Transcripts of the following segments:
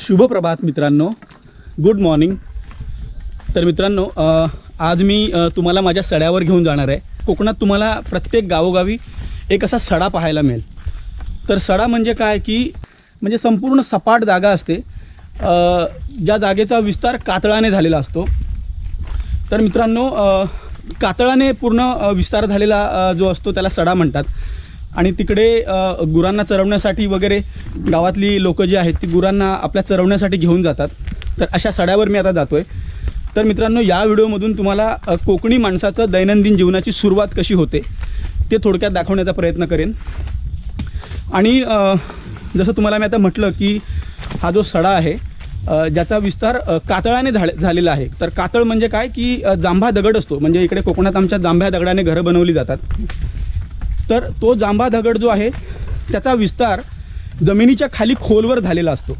शुभ प्रभात मित्रांनो, good morning. तर मित्रांनो, आज मी तुम्हाला माझ्या सड्यावर घेऊन जाणार आहे। कोकणात तुम्हाला प्रत्येक गावोगावी एक असा सडा पाहायला मिळेल। तर सडा म्हणजे काय की म्हणजे संपूर्ण सपाट जागा असते, ज्या जागेचा विस्तार कातळाने झालेला असतो। तर मित्रांनो, कातळाने पूर्ण विस्तार झालेला जो असतो त्याला सडा म्हणतात। आणि तिकडे गुरांना चरवण्यासाठी वगैरे गावातली लोक जी आहेत ती गुरांना आपल्या चरवण्यासाठी घेऊन जातात। तर अशा सड्यावर मी आता जातोय। तर मित्रांनो, या व्हिडिओमधून तुम्हाला कोकणी माणसाचं दैनंदिन जीवनाची सुरुवात कशी होते ते थोडक्यात दाखवण्याचा प्रयत्न करेन। आणि जसं तुम्हाला मी आता म्हटलं की हा जो सडा आहे ज्याचा विस्तार कातळाने झालेला आहे। तर कातळ म्हणजे काय की जांभा दगड असतो, म्हणजे इकडे कोकणात आमच्या जांभ्या दगडाने घरं बनवली जातात। तर तो जांभा दगड जो आहे त्याचा विस्तार जमिनीच्या खाली खोलवर झालेला असतो।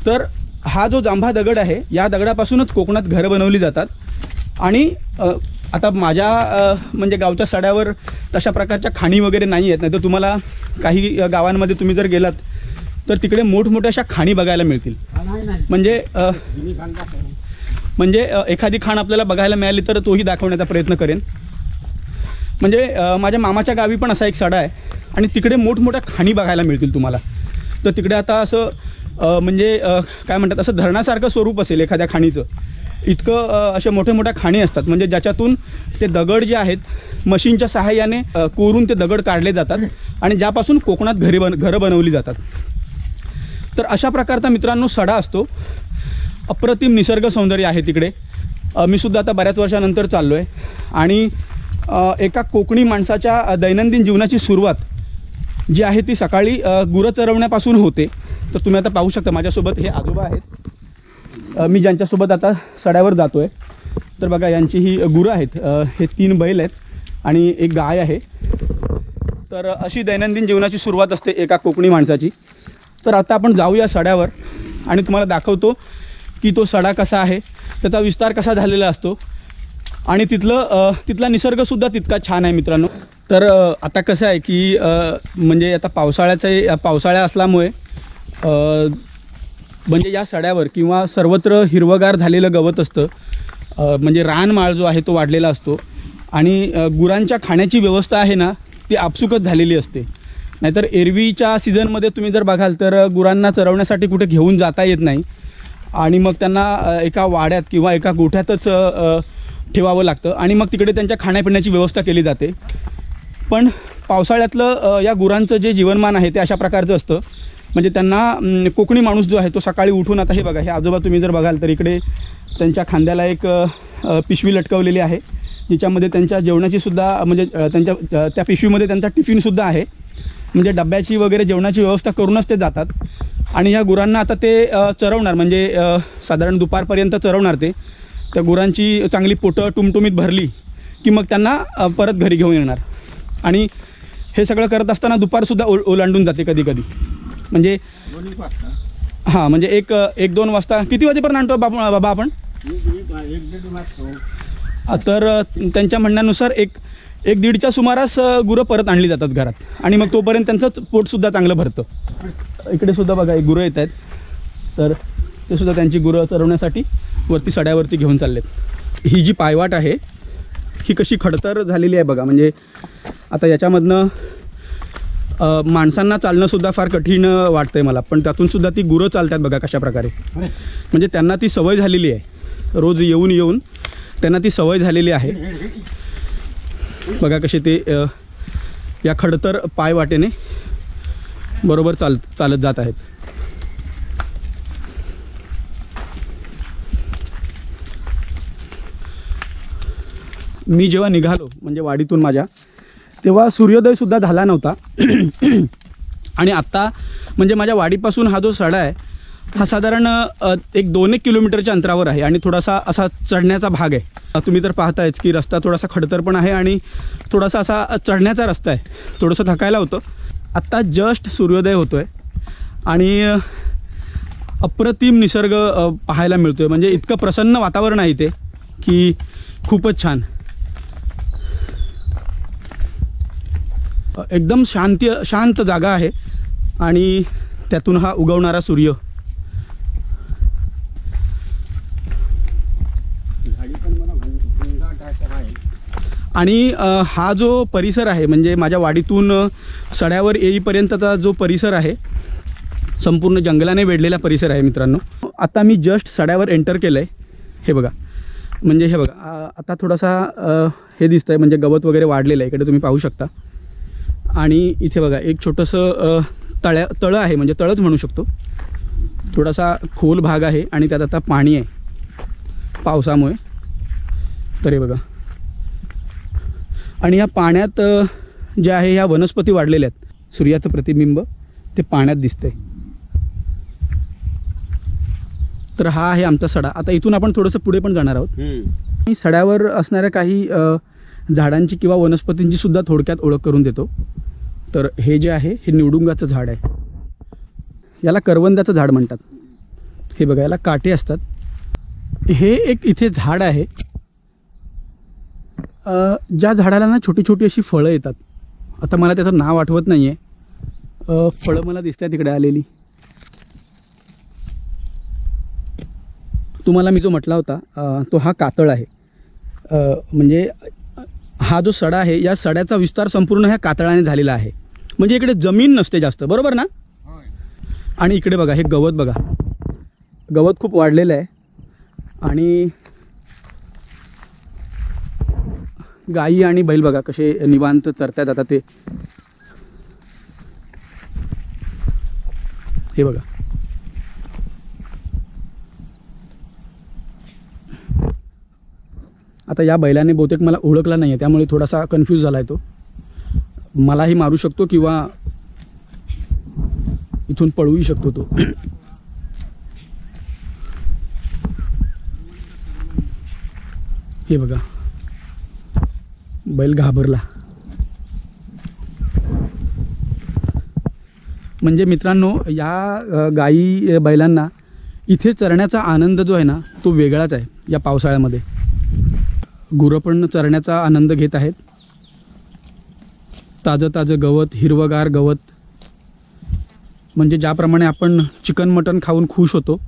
तर हा जो जांभा दगड आहे या दगडापासूनच कोकणात घरं बनवली जातात। आणि आता माझ्या म्हणजे गावच्या सड्यावर तशा प्रकारच्या खाणी वगैरे नाही आहेत, नाही तर तुम्हाला काही गावांमध्ये तुम्ही जर गेलात तर तिकडे मोठमोठ्या अशा खाणी बघायला मिळतील। म्हणजे एखादी खाण आपल्याला बघायला मिळाली तर तोही दाखवण्याचा प्रयत्न करेन। म्हणजे माझ्या मामाच्या गावी पण असा एक सडा आहे आणि तिकडे मोठमोठ्या खाणी बघायला मिळतील तुम्हाला। तर तिकडे आता असं म्हणजे काय म्हणतात, असं धरणासारखं स्वरूप असेल एखाद्या खाणीचं, इतकं अशा मोठ्या मोठ्या खाणी असतात, म्हणजे ज्याच्यातून ते दगड जे आहेत मशीनच्या सहाय्याने कोरून ते दगड काढले जातात आणि ज्यापासून कोकणात घरं बनवली जातात। तर अशा प्रकारचा मित्रांनो सडा असतो। अप्रतिम निसर्ग सौंदर्य आहे तिकडे। मी सुद्धा आता बऱ्याच वर्षानंतर चाललो आहे आणि एका कोकणी माणसाच्या दैनंदिन जीवनाची सुरुवात जी आहे ती सकाळी गुरं चरवण्यापासून होते। तर तुम्ही आता पाहू शकता माझ्यासोबत हे आजोबा आहेत, मी ज्यांच्यासोबत आता सड्यावर जातो आहे। तर बघा, यांची ही गुरं आहेत, हे 3 बैल आहेत आणि एक गाय आहे। तर अशी दैनंदिन जीवनाची सुरुवात असते एका कोकणी माणसाची। तर आता आपण जाऊया सड्यावर आणि तुम्हाला दाखवतो की तो सडा कसा आहे, त्याचा विस्तार कसा झालेला असतो आणि तिथला निसर्गसुद्धा तितका छान आहे मित्रांनो। तर आता कसं आहे की म्हणजे आता पावसाळा असल्यामुळे म्हणजे या सड्यावर किंवा सर्वत्र हिरवगार झालेलं गवत असतं, म्हणजे रानमाळ जो आहे तो वाढलेला असतो आणि गुरांच्या खाण्याची व्यवस्था आहे ना ती आपसुकच झालेली असते। नाहीतर एरवीच्या सीझनमध्ये तुम्ही जर बघाल तर गुरांना चरवण्यासाठी कुठे घेऊन जाता येत नाही आणि मग त्यांना एका वाड्यात किंवा एका गोठ्यातच ठेवावं लागतं आणि मग तिकडे त्यांच्या खाण्यापिण्याची व्यवस्था केली जाते। पण पावसाळ्यातलं या गुरांचं जे जीवनमान आहे ते अशा प्रकारचं असतं, म्हणजे त्यांना कोकणी माणूस जो आहे तो सकाळी उठून, आता हे बघा, हे आजोबा तुम्ही जर बघाल तर इकडे त्यांच्या खांद्याला एक पिशवी लटकवलेली आहे जिच्यामध्ये त्यांच्या जेवणाची सुद्धा, म्हणजे त्या पिशवीमध्ये त्यांचा टिफिनसुद्धा आहे, म्हणजे डब्याची वगैरे जेवणाची व्यवस्था करूनच ते जातात। आणि या गुरांना आता ते चरवणार, म्हणजे साधारण दुपारपर्यंत चरवणार ते। त्या गुरांची चांगली पोटं टुमटुमीत भरली की मग त्यांना परत घरी घेऊन येणार। आणि हे सगळं करत असताना दुपारसुद्धा ओलांडून जाते कधी कधी, म्हणजे हां, म्हणजे 1-2 वाजता। किती वाजेपर्यंत आणतो बाबा आपण? 1-1.5 तर त्यांच्या म्हणण्यानुसार 1-1.5च्या सुमारास गुरं परत आणली जातात घरात आणि मग तोपर्यंत त्यांचं पोटसुद्धा चांगलं भरतं। इकडे सुद्धा बघा एक गुरं येत आहेत, तर ते सुद्धा त्यांची गुरं चरवण्यासाठी वरती सड्यावरती घेऊन चाललेत। ही जी पायवाट आहे ही कशी खडतर झालेली आहे बघा, म्हणजे आता याच्यामधनं माणसांना चालणंसुद्धा फार कठीण वाटतंय मला, पण त्यातूनसुद्धा ती गुरं चालतात बघा कशा प्रकारे, म्हणजे त्यांना ती सवय झालेली आहे, रोज येऊन येऊन त्यांना ती सवय झालेली आहे। बघा कसे ते या खडतर पायवाटेने बरोबर चालत जात आहेत। मी जेव्हा निघालो म्हणजे वाडीतून माझ्या, तेव्हा सूर्योदयसुद्धा झाला नव्हता आणि आत्ता म्हणजे माझ्या वाडीपासून हा जो सडा आहे हा साधारण 1-2 किलोमीटरच्या अंतरावर आहे आणि थोडासा असा चढण्याचा भाग आहे। तुम्ही तर पाहतायच की रस्ता थोडासा खडतर पण आहे आणि थोडासा असा चढण्याचा रस्ता आहे, थोडंसं थकायला होतं। आत्ता जस्ट सूर्योदय होतो आहे आणि अप्रतिम निसर्ग पाहायला मिळतो आहे, म्हणजे इतकं प्रसन्न वातावरण आहे इथे की खूपच छान, एकदम शांत जागा आहे आणि त्यातून हा उगवणारा सूर्य आणि हा जो परिसर आहे म्हणजे माझ्या वाडीतून सड्यावर येईपर्यंतचा जो परिसर आहे संपूर्ण जंगलाने वेढलेला परिसर आहे मित्रांनो. आता मी जस्ट सड्यावर एंटर केलं आहे. हे बघा, म्हणजे हे बघा आता थोडासा हे दिसतं आहे म्हणजे गवत वगैरे वाढलेलं आहे इकडे तुम्ही पाहू शकता. आणि इथे बघा एक छोटंसं तळं आहे म्हणजे तळंच म्हणू शकतो. थोडासा खोल भाग आहे आणि त्यात आता पाणी आहे पावसामुळे. तर हे बघा, आणि या पाण्यात जे आहे ह्या वनस्पती वाढलेल्या आहेत. सूर्याचं प्रतिबिंब ते पाण्यात दिसतंय. तर हा आहे आमचा सडा. आता इथून आपण थोडंसं पुढे पण जाणार आहोत. सड्यावर असणाऱ्या काही झाडांची किंवा वनस्पतींची सुद्धा थोडक्यात ओळख करून देतो. तर हे जे आहे हे निवडुंगाचं झाड आहे. याला करवंदाचं झाड म्हणतात. हे बघा, याला काटे असतात. हे एक इथे झाड आहे ज्या झाडाला ना छोटी छोटी अशी फळं येतात. आता मला त्याचं नाव आठवत नाही आहे. फळं मला दिसत आहे तिकडे आलेली. तुम्हाला मी जो म्हटला होता तो हा कातळ आहे. म्हणजे हा जो सडा आहे या सड्याचा विस्तार संपूर्ण ह्या कातळाने झालेला आहे. म्हणजे इकडे जमीन नसते जास्त, बरोबर ना. आणि इकडे बघा हे गवत बघा, गवत खूप वाढलेलं आहे. आणि गाई आणि बैल बघा कसे निवांत चरतात आता ते. हे बघा, आता या बैलाने बहुतेक मला ओळखला नाही आहे त्यामुळे थोडासा कन्फ्यूज झाला आहे तो. मलाही मारू शकतो किंवा इथून पळूही शकतो तो. हे बघा, बैल घाबरला. म्हणजे मित्रांनो या गाई बैलांना इथे चरण्याचा आनंद जो आहे ना तो वेगळाच आहे. या पावसाळ्यामध्ये गुरं पण चरण्याचा आनंद घेत आहेत. ताजं ताजं गवत, हिरवगार गवत. म्हणजे ज्याप्रमाणे आपण चिकन मटण खाऊन खुश होतो,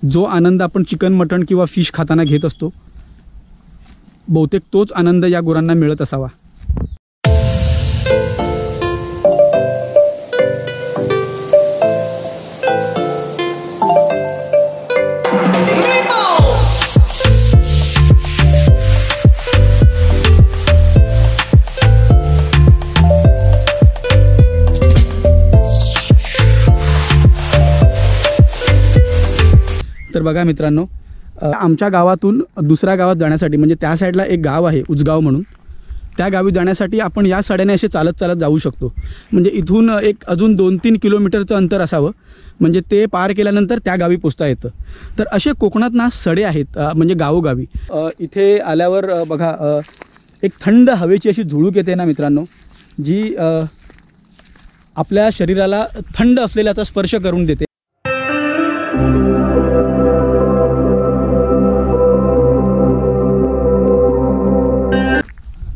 जो आनंद आपण चिकन मटण किंवा फिश खाताना घेत असतो, बहुतेक तोच आनंद या गुरांना मिळत असावा. तर बघा मित्रांनो, आमच्या गावातून दुसऱ्या गावात जाण्यासाठी म्हणजे त्या साईडला एक गाव आहे उजगाव म्हणून, त्या गावी जाण्यासाठी आपण या सड्याने असे चालत चालत जाऊ शकतो. म्हणजे इथून एक अजून 2-3 किलोमीटरचं अंतर असावं म्हणजे ते पार केल्यानंतर त्या गावी पोचता येतं. तर असे कोकणात ना सडे आहेत म्हणजे गावोगावी. इथे आल्यावर बघा एक थंड हवेची अशी झुळूक येते ना मित्रांनो, जी आपल्या शरीराला थंड असलेल्याचा स्पर्श करून देते.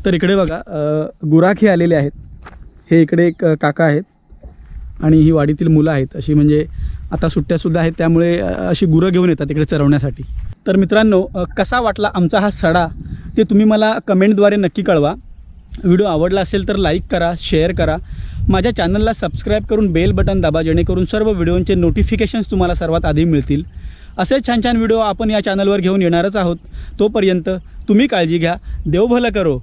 तर इकडे बघा गुराखी आलेले आहेत. हे इकडे एक काका आहेत आणि ही वाडीतील मुलं आहेत. अशी म्हणजे आता सुट्ट्यासुद्धा आहेत त्यामुळे अशी गुरं घेऊन येतात इकडे चरवण्यासाठी. तर मित्रांनो, कसा वाटला आमचा हा सडा ते तुम्ही मला कमेंटद्वारे नक्की कळवा. व्हिडिओ आवडला असेल तर लाईक करा, शेअर करा. माझ्या चॅनलला सबस्क्राईब करून बेल बटन दाबा जेणेकरून सर्व व्हिडिओंचे नोटिफिकेशन्स तुम्हाला सर्वात आधी मिळतील. असेच छान छान व्हिडिओ आपण या चॅनलवर घेऊन येणारच आहोत. तोपर्यंत तुम्ही काळजी घ्या. देव भलं करो.